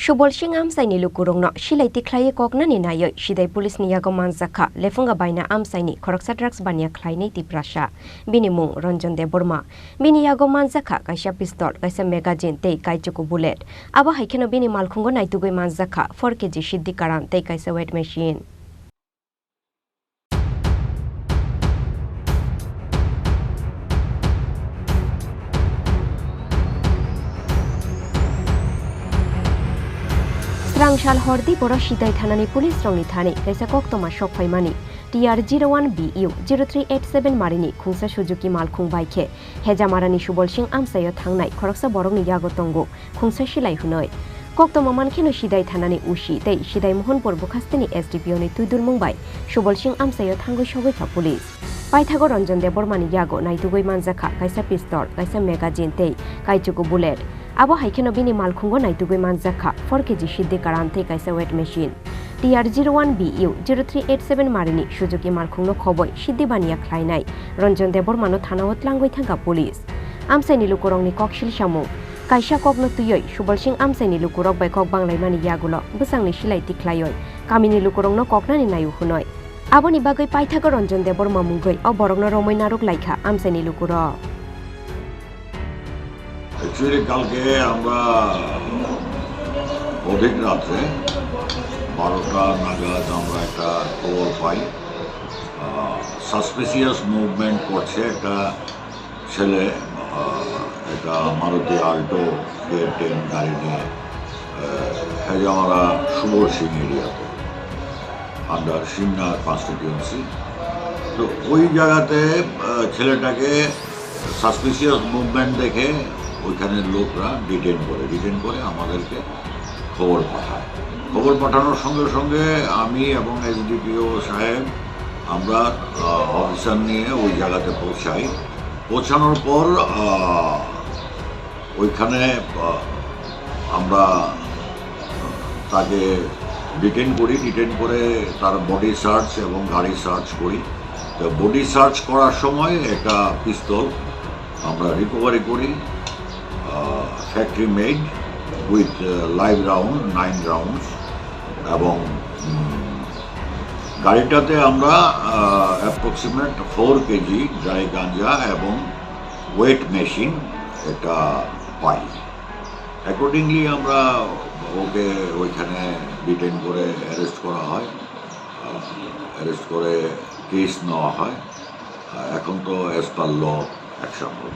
Subolsing amsaini lukurongno silai tiklai koknani nayo sidai pulis ni Yago Manjakha lefunga baina amsaini Khoroksa drugs bania khlainei tiprasha bini mung Ranjan Debbarma bini Yago Manjakha Kaisa pistol Kaisa magazine tei Kaichuku bullet abo haikeno bini malkhungo naitugoi Manjakha 4 kg siddi karam tei Kaisa weight machine Rangshal hordi boro sidai thanani pulis rongni thani kaisa koktoma sokfaimani TR01BU 0387 marini khungsa Suzuki malkhung baikhe hejamarani Subolsing amsayo thangnai Khoroksa Borokni Yago tongo khungsa silai hunoi koktoma mankheno sidai thanani usi tei sidai mohanpur bukhastini SDPO ni tuidul mungbai Subolsing amsayo thangoi sogoi ka pulis paithago Ranjan Debbarmani Yago naitugoi Manjakha kaisa pistol kaisa magazine tei Kaichuku bullet abo haikeno bini malkhungo naitugoi Manjakha 4 kg siddi karam tei Kaisa weight machine TR01BU 0387 marini Suzuki malkhungno khoboi siddi bania khlainai Ranjan Debbarmano thanao tlangoi thangka pulis amsaini lukurongni koksil samung Kaisa kokno tuyoi Subolsing amsaini lukurok bai kok banglaimani Yagulo busangni silai tiklaioi kamini lukurongno koknani nayu hunoi aboni bagai paithago Ranjan Debbarma mungoi o borokno romoi naruk laikha amsaini lukurok Actually, কালকে আমরা অধিক রাত্রে 12টা নাগাদ আমরা একটা খবর পাই suspicious movement করছে একটা ছেলে একটা মারুতি আল্টো K10 গাড়ি নিয়ে হেজামারা সুবলসিং এরিয়াতে আন্ডার সিমনা কনস্টিটিউয়েন্সি তো ওই জায়গাতে ছেলেটাকে সাসপিসিয়াস মুভমেন্ট দেখে ওইখানের লোকরা ডিটেইন করে আমাদেরকে খবর পাঠানোর সঙ্গে সঙ্গে আমি এবং এসডিপিও সাহেব আমরা অফিসার নিয়ে ওই জায়গাতে পৌঁছানোর পর ওইখানে আমরা তাকে ডিটেইন করে তার বডি সার্চ এবং গাড়ি সার্চ করি তো বডি সার্চ করার সময় একটা পিস্তল আমরা রিকভারি করি factory made with live round 9 rounds এবং গাড়িটাতে আমরা অ্যাপ্রক্সিমেট 4 kg ড্রাই গাঞ্জা এবং ওয়েট মেশিন এটা পাই অ্যাকর্ডিংলি আমরা ওকে ওইখানে ডিটেইন করে অ্যারেস্ট করা হয় অ্যারেস্ট করে কেস নেওয়া হয় এখন তো অ্যাজ পার ল অ্যাকশন হবে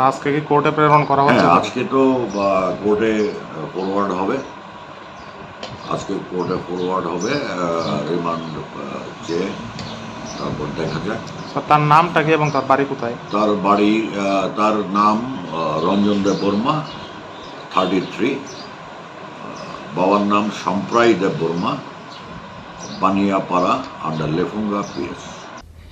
আজকে কি কোর্টে প্রেরণ করা হচ্ছে আজকে তো কোর্টে ফরওয়ার্ড হবে রিমান্ড চেয়ে তারপর দেখা যাক তার নামটা কি এবং তার বাড়ি কোথায় তার নাম রঞ্জন দেববর্মা 33 বাবার নাম Samprai Debbarma Baniapara under Lefunga P S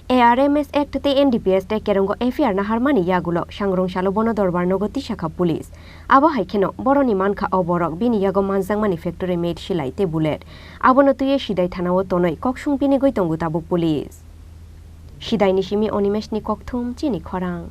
ARMS Act te NDPS te kerongo FIR na harmani Yagulo sangrong shalo bono dorbar nogoti shakha pulis abo haikeno boroni mankha oborok bini Yago Manjakmani factory made silai te bullet abono tuye sidai thanao tonoi koksung bini goi tongu tabuk pulis sidai nishimi onimeshni kokthum Chini Khorang